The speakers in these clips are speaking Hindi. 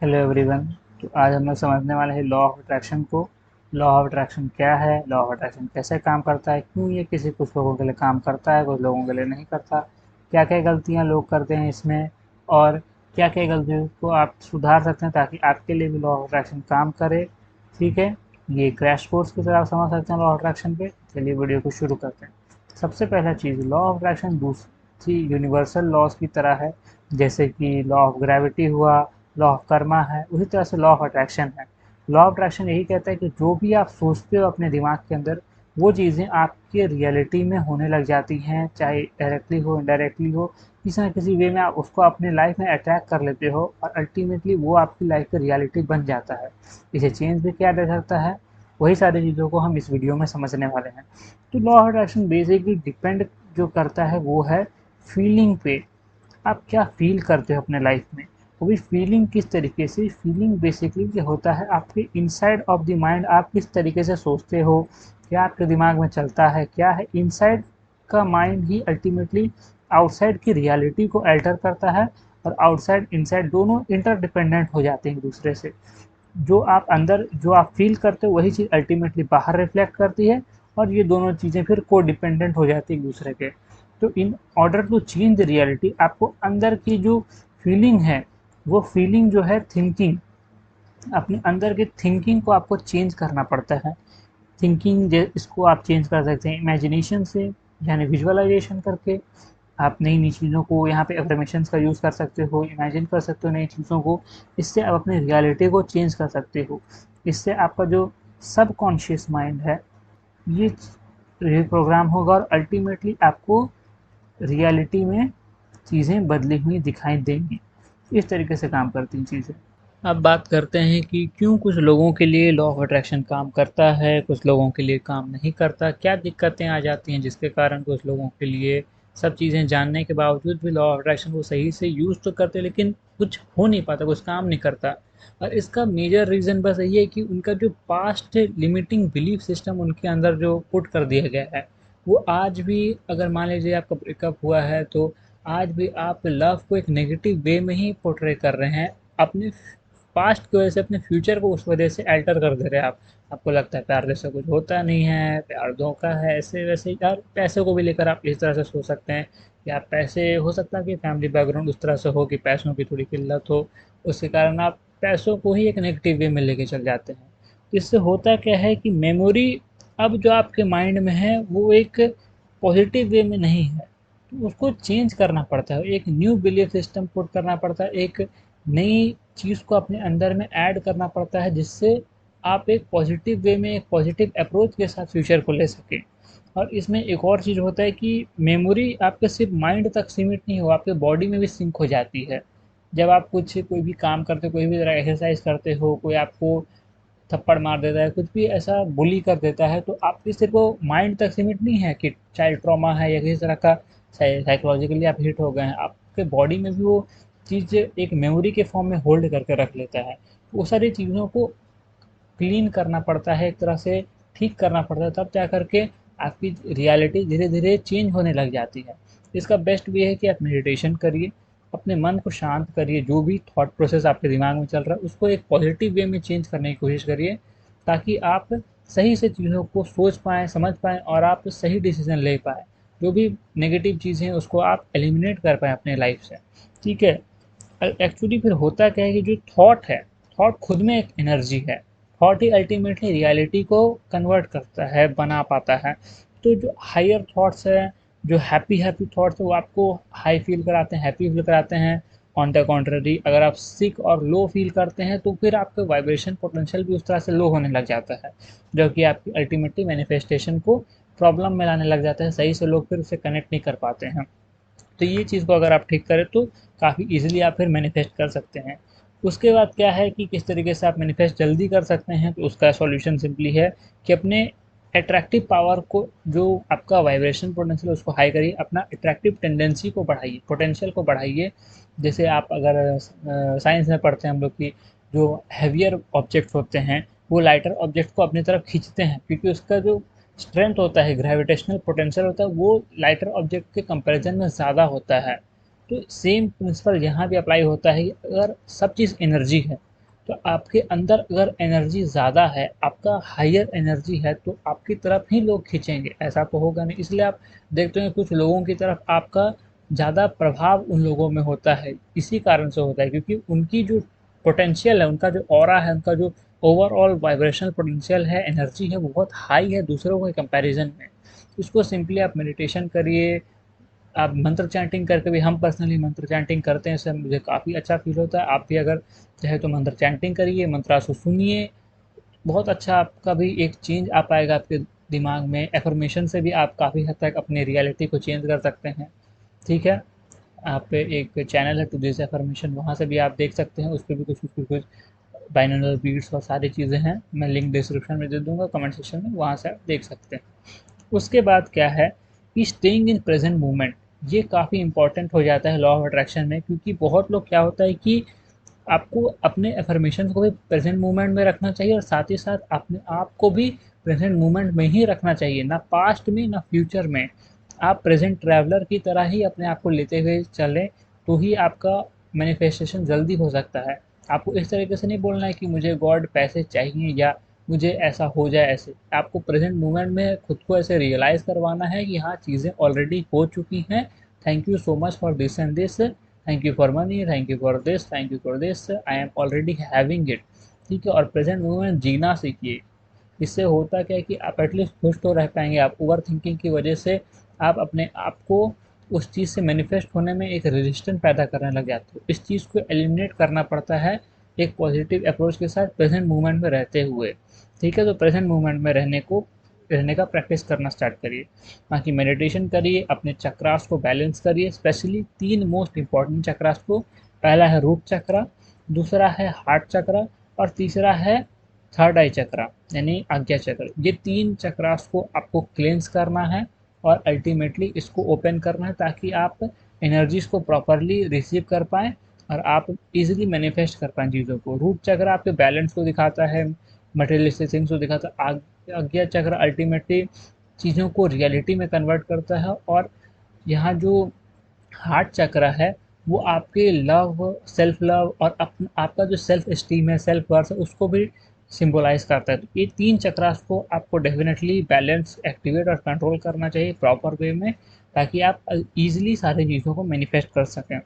Hello everyone. तो आज हम लोग समझने वाले हैं लॉ ऑफ अट्रैक्शन को। लॉ ऑफ अट्रैक्शन क्या है, लॉ ऑफ अट्रैक्शन कैसे काम करता है, क्यों ये किसी कुछ लोगों के लिए काम करता है, कुछ लोगों के लिए नहीं करता, क्या क्या गलतियां लोग करते हैं इसमें, और क्या क्या गलतियों को आप सुधार सकते हैं ताकि आपके लिए भी लॉ ऑफ अट्रैक्शन काम करे। ठीक है, ये क्रैश कोर्स की तरह आप समझ सकते हैं लॉ ऑफ अट्रैक्शन पे। चलिए वीडियो को शुरू करते हैं। सबसे पहला चीज़, लॉ ऑफ अट्रैक्शन दूसरी यूनिवर्सल लॉज की तरह है। जैसे कि लॉ ऑफ ग्रेविटी हुआ, लॉ ऑफ कर्मा है, उसी तरह से लॉ ऑफ अट्रैक्शन है। लॉ ऑफ अट्रैक्शन यही कहता है कि जो भी आप सोचते हो अपने दिमाग के अंदर, वो चीज़ें आपके रियलिटी में होने लग जाती हैं, चाहे डायरेक्टली हो इनडायरेक्टली हो। किसी ना किसी वे में आप उसको अपने लाइफ में अट्रैक्ट कर लेते हो और अल्टीमेटली वो आपकी लाइफ की रियलिटी बन जाता है। इसे चेंज भी किया जा सकता है। वही सारी चीज़ों को हम इस वीडियो में समझने वाले हैं। तो law of attraction basically depend जो करता है वो है फीलिंग पे। आप क्या फ़ील करते हो अपने लाइफ में, वो भी फीलिंग किस तरीके से। फीलिंग बेसिकली क्या होता है, आपके इनसाइड ऑफ द माइंड आप किस तरीके से सोचते हो, क्या आपके दिमाग में चलता है, क्या है इनसाइड का माइंड ही अल्टीमेटली आउटसाइड की रियलिटी को अल्टर करता है। और आउटसाइड इनसाइड दोनों इंटरडिपेंडेंट हो जाते हैं एक दूसरे से। जो आप अंदर जो आप फील करते हो वही चीज़ अल्टीमेटली बाहर रिफ्लेक्ट करती है, और ये दोनों चीज़ें फिर को डिपेंडेंट हो जाती है एक दूसरे के। तो in order to change the reality, आपको अंदर की जो फीलिंग है, वो फीलिंग जो है थिंकिंग, अपने अंदर के थिंकिंग को आपको चेंज करना पड़ता है। थिंकिंग इसको आप चेंज कर सकते हैं इमेजिनेशन से, यानी विजुअलाइजेशन करके। आप नई नई चीज़ों को यहाँ पे अफर्मेशंस का यूज़ कर सकते हो, इमेजिन कर सकते हो नई चीज़ों को। इससे आप अपनी रियलिटी को चेंज कर सकते हो। इससे आपका जो सब कॉन्शियस माइंड है, ये रिप्रोग्राम होगा और अल्टीमेटली आपको रियलिटी में चीज़ें बदली हुई दिखाई देंगी। इस तरीके से काम करती हैं चीज़ें। अब बात करते हैं कि क्यों कुछ लोगों के लिए लॉ ऑफ अट्रैक्शन काम करता है, कुछ लोगों के लिए काम नहीं करता, क्या दिक्कतें आ जाती हैं जिसके कारण कुछ लोगों के लिए सब चीज़ें जानने के बावजूद भी लॉ ऑफ अट्रैक्शन को सही से यूज़ तो करते लेकिन कुछ हो नहीं पाता, कुछ काम नहीं करता। और इसका मेजर रीज़न बस यही है कि उनका जो पास्ट लिमिटिंग बिलीफ सिस्टम उनके अंदर जो पुट कर दिया गया है, वो आज भी, अगर मान लीजिए आपका ब्रेकअप हुआ है तो आज भी आप लव को एक नेगेटिव वे में ही पोर्ट्रे कर रहे हैं। अपने पास्ट की वजह से अपने फ्यूचर को उस वजह से अल्टर कर दे रहे हैं आप। आपको लगता है प्यार जैसा कुछ होता नहीं है, प्यार धोखा है, ऐसे वैसे। यार पैसे को भी लेकर आप इस तरह से सोच सकते हैं कि आप पैसे, हो सकता है कि फैमिली बैकग्राउंड उस तरह से हो कि पैसों की थोड़ी किल्लत हो, उसके कारण आप पैसों को ही एक नेगेटिव वे में लेके चल जाते हैं। तो इससे होता क्या है कि मेमोरी अब जो आपके माइंड में है वो एक पॉजिटिव वे में नहीं है। तो उसको चेंज करना पड़ता है, एक न्यू बिलीफ सिस्टम पुट करना पड़ता है, एक नई चीज़ को अपने अंदर में ऐड करना पड़ता है, जिससे आप एक पॉजिटिव वे में, एक पॉजिटिव अप्रोच के साथ फ्यूचर को ले सकें। और इसमें एक और चीज़ होता है कि मेमोरी आपके सिर्फ माइंड तक सीमित नहीं हो, आपके बॉडी में भी सिंक हो जाती है। जब आप कुछ कोई भी काम करते हो, कोई भी तरह एक्सरसाइज करते हो, कोई आपको थप्पड़ मार देता है, कुछ भी ऐसा बुली कर देता है, तो आपकी सिर्फ वो माइंड तक सीमित नहीं है कि चाइल्ड ट्रॉमा है या किसी तरह का साइकोलॉजिकली आप हिट हो गए हैं, आपके बॉडी में भी वो चीज़ एक मेमोरी के फॉर्म में होल्ड करके रख लेता है। वो सारी चीज़ों को क्लीन करना पड़ता है, एक तरह से ठीक करना पड़ता है, तब जा करके आपकी रियलिटी धीरे धीरे चेंज होने लग जाती है। इसका बेस्ट वे है कि आप मेडिटेशन करिए, अपने मन को शांत करिए, जो भी थॉट प्रोसेस आपके दिमाग में चल रहा है उसको एक पॉजिटिव वे में चेंज करने की कोशिश करिए, ताकि आप सही से चीज़ों को सोच पाएँ, समझ पाएँ और आप सही डिसीजन ले पाएँ। जो भी नेगेटिव चीज़ें हैं उसको आप एलिमिनेट कर पाएँ अपने लाइफ से। ठीक है। एक्चुअली फिर होता क्या है कि जो थॉट है, थॉट खुद में एक एनर्जी है। थॉट ही अल्टीमेटली रियलिटी को कन्वर्ट करता है, बना पाता है। तो जो हायर थॉट्स हैं, जो हैप्पी हैप्पी थॉट्स हैं, वो आपको हाई फील कराते हैं, हैप्पी फील कराते हैं। ऑन द कॉन्ट्ररी, अगर आप सिक और लो फील करते हैं तो फिर आपका वाइब्रेशन पोटेंशियल भी उस तरह से लो होने लग जाता है, जो कि आपकी अल्टीमेटली मैनिफेस्टेशन को प्रॉब्लम में लाने लग जाता है। सही से लोग फिर उसे कनेक्ट नहीं कर पाते हैं। तो ये चीज़ को अगर आप ठीक करें तो काफ़ी ईज़िली आप फिर मैनिफेस्ट कर सकते हैं। उसके बाद क्या है कि किस तरीके से आप मैनिफेस्ट जल्दी कर सकते हैं, तो उसका सॉल्यूशन सिंपली है कि अपने अट्रैक्टिव पावर को, जो आपका वाइब्रेशन पोटेंशियल उसको हाई करिए, अपना अट्रैक्टिव टेंडेंसी को बढ़ाइए, पोटेंशियल को बढ़ाइए। जैसे आप अगर साइंस में पढ़ते हैं हम लोग कि जो हैवियर ऑब्जेक्ट्स होते हैं वो लाइटर ऑब्जेक्ट को अपनी तरफ खींचते हैं, क्योंकि उसका जो स्ट्रेंथ होता है, ग्रेविटेशनल पोटेंशियल होता है, वो लाइटर ऑब्जेक्ट के कंपैरिजन में ज़्यादा होता है। तो सेम प्रिंसिपल यहाँ भी अप्लाई होता है कि अगर सब चीज़ एनर्जी है, तो आपके अंदर अगर एनर्जी ज़्यादा है, आपका हायर एनर्जी है, तो आपकी तरफ ही लोग खींचेंगे, ऐसा तो होगा नहीं। इसलिए आप देखते हैं कुछ लोगों की तरफ आपका ज़्यादा प्रभाव उन लोगों में होता है, इसी कारण से होता है क्योंकि उनकी जो पोटेंशियल है, उनका जो ऑरा है, उनका जो ओवरऑल वाइब्रेशनल पोटेंशियल है, एनर्जी है, वो बहुत हाई है दूसरों के कंपैरिजन में। इसको सिंपली आप मेडिटेशन करिए, आप मंत्र चैंटिंग करके भी, हम पर्सनली मंत्र चैंटिंग करते हैं, इससे मुझे काफ़ी अच्छा फील होता है। आप भी अगर चाहे तो मंत्र चैंटिंग करिए, मंत्रा को सुनिए, बहुत अच्छा आपका भी एक चेंज आ पाएगा आपके दिमाग में। एफर्मेशन से भी आप काफ़ी हद तक अपनी रियलिटी को चेंज कर सकते हैं। ठीक है, आप पे एक चैनल है टू दिस एफर्मेशन, वहाँ से भी आप देख सकते हैं, उस पर भी कुछ बाइनोरल बीट्स और सारी चीज़ें हैं, मैं लिंक डिस्क्रिप्शन में दे दूंगा, कमेंट सेक्शन में, वहाँ से आप देख सकते हैं। उसके बाद क्या है कि स्टेइंग इन प्रेजेंट मोमेंट, ये काफ़ी इंपॉर्टेंट हो जाता है लॉ ऑफ अट्रैक्शन में, क्योंकि बहुत लोग क्या होता है कि आपको अपने अफर्मेशन को भी प्रेजेंट मोमेंट में रखना चाहिए और साथ ही साथ अपने आप को भी प्रेजेंट मोमेंट में ही रखना चाहिए, ना पास्ट में ना फ्यूचर में। आप प्रेजेंट ट्रैवलर की तरह ही अपने आप को लेते हुए चलें, तो ही आपका मैनिफेस्टेशन जल्दी हो सकता है। आपको इस तरीके से नहीं बोलना है कि मुझे गॉड पैसे चाहिए या मुझे ऐसा हो जाए, ऐसे आपको प्रेजेंट मोमेंट में खुद को ऐसे रियलाइज़ करवाना है कि हाँ, चीज़ें ऑलरेडी हो चुकी हैं, thank you so much for this and this, thank you for money, thank you for this, thank you for this, I am already having it. ठीक है, और प्रेजेंट मोमेंट जीना सीखिए। इससे होता क्या है कि आप एटलीस्ट खुश तो रह पाएंगे। आप ओवर थिंकिंग की वजह से आप अपने आप को उस चीज़ से मैनिफेस्ट होने में एक रेजिस्टेंस पैदा करने लग जाते हो। इस चीज़ को एलिमिनेट करना पड़ता है एक पॉजिटिव अप्रोच के साथ, प्रेजेंट मोमेंट में रहते हुए। ठीक है, तो प्रेजेंट मोमेंट में रहने का प्रैक्टिस करना स्टार्ट करिए। बाकी मेडिटेशन करिए, अपने चक्रास को बैलेंस करिए, स्पेशली 3 मोस्ट इंपॉर्टेंट चक्रास को। पहला है रूट चक्रा, दूसरा है हार्ट चक्रा, और तीसरा है थर्ड आई चक्रा यानी आज्ञा चक्र। ये 3 चक्रास को आपको क्लेंस करना है और अल्टीमेटली इसको ओपन करना है, ताकि आप एनर्जीज को प्रॉपरली रिसीव कर पाएँ और आप इजीली मैनिफेस्ट कर पाएँ चीज़ों को। रूट चक्र आपके बैलेंस को दिखाता है, मटेरियलिस्टिक थिंग्स को दिखाता है। आज्ञा चक्र अल्टीमेटली चीज़ों को रियलिटी में कन्वर्ट करता है, और यहाँ जो हार्ट चक्र है वो आपके लव, सेल्फ लव और आपका जो सेल्फ स्टीम है, सेल्फ वर्थ है, उसको भी सिंबलाइज करता है। तो ये 3 चक्रास को आपको डेफिनेटली बैलेंस, एक्टिवेट और कंट्रोल करना चाहिए प्रॉपर वे में, ताकि आप ईजिली सारी चीज़ों को मैनिफेस्ट कर सकें।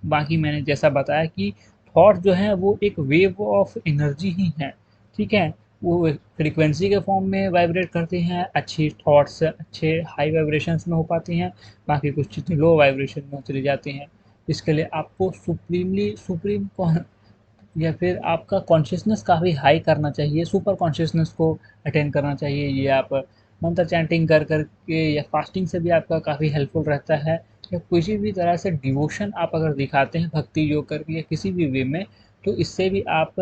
बाकी मैंने जैसा बताया कि थॉट जो है वो एक वेव ऑफ एनर्जी ही है। ठीक है, वो फ्रीक्वेंसी के फॉर्म में वाइब्रेट करती हैं, अच्छी थॉट्स अच्छे हाई वाइब्रेशंस में हो पाती हैं, बाकी कुछ चीज़ें लो वाइब्रेशन में चली जाती हैं। इसके लिए आपको सुप्रीम या फिर आपका कॉन्शियसनेस काफ़ी हाई करना चाहिए, सुपर कॉन्शियसनेस को अटेंड करना चाहिए। ये आप मंत्र चैंटिंग कर के या फास्टिंग से भी आपका काफ़ी हेल्पफुल रहता है, या किसी भी तरह से डिवोशन आप अगर दिखाते हैं भक्ति योग करके या किसी भी वे में, तो इससे भी आप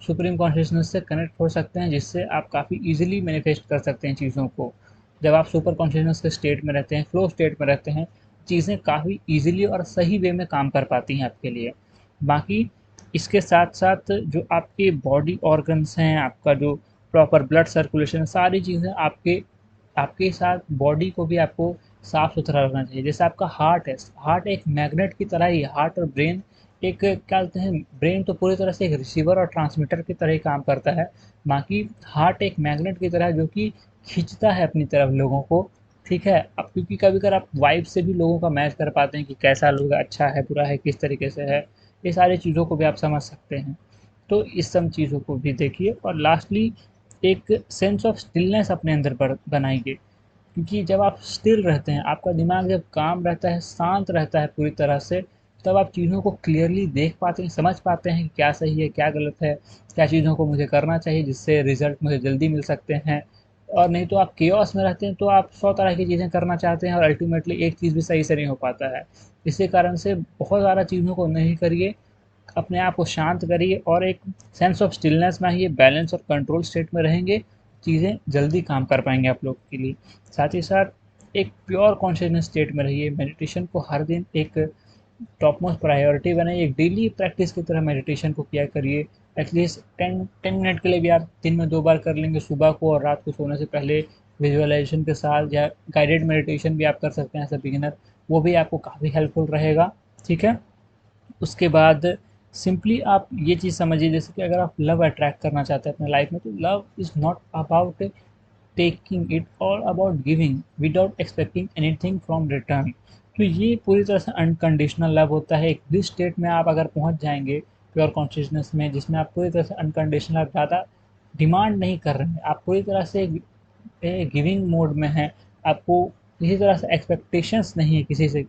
सुप्रीम कॉन्शियसनेस से कनेक्ट हो सकते हैं, जिससे आप काफ़ी ईजिली मैनिफेस्ट कर सकते हैं चीज़ों को। जब आप सुपर कॉन्शियसनेस के स्टेट में रहते हैं, फ्लो स्टेट में रहते हैं, चीज़ें काफ़ी ईजिली और सही वे में काम कर पाती हैं आपके लिए। बाकी इसके साथ साथ जो आपके बॉडी ऑर्गन्स हैं, आपका जो प्रॉपर ब्लड सर्कुलेशन, सारी चीज़ें आपके आपके साथ बॉडी को भी आपको साफ सुथरा रखना चाहिए। जैसे आपका हार्ट है, हार्ट एक मैग्नेट की तरह ही, हार्ट और ब्रेन एक क्या कहते हैं, ब्रेन तो पूरी तरह से एक रिसीवर और ट्रांसमीटर की तरह ही काम करता है, बाकी हार्ट एक मैग्नेट की तरह जो कि खींचता है अपनी तरफ लोगों को। ठीक है, अब क्योंकि कभी कभी आप वाइब से भी लोगों का मैच कर पाते हैं कि कैसा लोग, अच्छा है बुरा है किस तरीके से है, ये सारी चीज़ों को भी आप समझ सकते हैं। तो इस सब चीज़ों को भी देखिए, और लास्टली एक सेंस ऑफ स्टिलनेस अपने अंदर बनाइए, क्योंकि जब आप स्टिल रहते हैं, आपका दिमाग जब काम रहता है, शांत रहता है पूरी तरह से, तब आप चीज़ों को क्लियरली देख पाते हैं, समझ पाते हैं कि क्या सही है क्या गलत है, क्या चीज़ों को मुझे करना चाहिए जिससे रिजल्ट मुझे जल्दी मिल सकते हैं। और नहीं तो आप केओस में रहते हैं, तो आप 100 तरह की चीज़ें करना चाहते हैं और अल्टीमेटली एक चीज़ भी सही से नहीं हो पाता है। इसी कारण से बहुत ज़्यादा चीज़ों को नहीं करिए, अपने आप को शांत करिए और एक सेंस ऑफ स्टिलनेस में आइए, बैलेंस और कंट्रोल स्टेट में रहेंगे, चीज़ें जल्दी काम कर पाएंगे आप लोग के लिए। साथ ही साथ एक प्योर कॉन्शियसनेस स्टेट में रहिए, मेडिटेशन को हर दिन एक टॉप मोस्ट प्रायोरिटी बनाइए, एक डेली प्रैक्टिस की तरह मेडिटेशन को किया करिए। एटलीस्ट 10 मिनट के लिए भी आप दिन में 2 बार कर लेंगे, सुबह को और रात को सोने से पहले विजुअलाइजेशन के साथ, या गाइडेड मेडिटेशन भी आप कर सकते हैं एज अ बिगिनर, वो भी आपको काफ़ी हेल्पफुल रहेगा। ठीक है। उसके बाद सिंपली आप ये चीज़ समझिए, जैसे कि अगर आप लव अट्रैक्ट करना चाहते हैं अपने लाइफ में, तो love is not about taking, it all about giving without expecting anything from return. तो ये पूरी तरह से अनकंडीशनल लव होता है। एक दिस स्टेट में आप अगर पहुंच जाएंगे प्योर कॉन्शियसनेस में, जिसमें आप पूरी तरह से अनकंडीशनल, ज़्यादा डिमांड नहीं कर रहे हैं, आप पूरी तरह से गिविंग मोड में हैं, आपको किसी तरह से एक्सपेक्टेशंस नहीं है किसी से,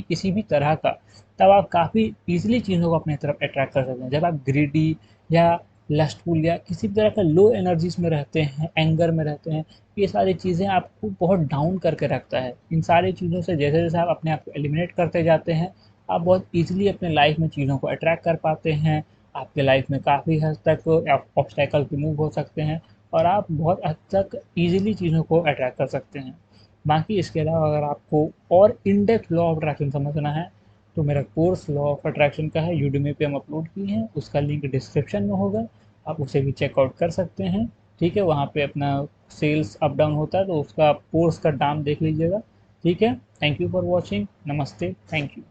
किसी भी तरह का, तब आप काफ़ी ईजिली चीज़ों को अपनी तरफ अट्रैक्ट कर सकते हैं। जब आप ग्रीडी या लस्टफुल या किसी भी तरह का लो एनर्जीज में रहते हैं, एंगर में रहते हैं, ये सारी चीज़ें आपको बहुत डाउन करके रखता है। इन सारी चीज़ों से जैसे जैसे आप अपने आप को एलिमिनेट करते जाते हैं, आप बहुत ईजिली अपने लाइफ में चीज़ों को अट्रैक्ट कर पाते हैं। आपके लाइफ में काफ़ी हद तक ऑब्स्टेकल रिमूव हो सकते हैं, और आप बहुत हद तक ईजिली चीज़ों को अट्रैक्ट कर सकते हैं। बाकी इसके अलावा अगर आपको और in depth law of attraction समझना है, तो मेरा कोर्स लॉ ऑफ अट्रैक्शन का है, यूडेमी पे हम अपलोड किए हैं, उसका लिंक डिस्क्रिप्शन में होगा, आप उसे भी चेकआउट कर सकते हैं। ठीक है, वहाँ पे अपना सेल्स अप डाउन होता है, तो उसका कोर्स का दाम देख लीजिएगा। ठीक है, थैंक यू फॉर वॉचिंग, नमस्ते, थैंक यू।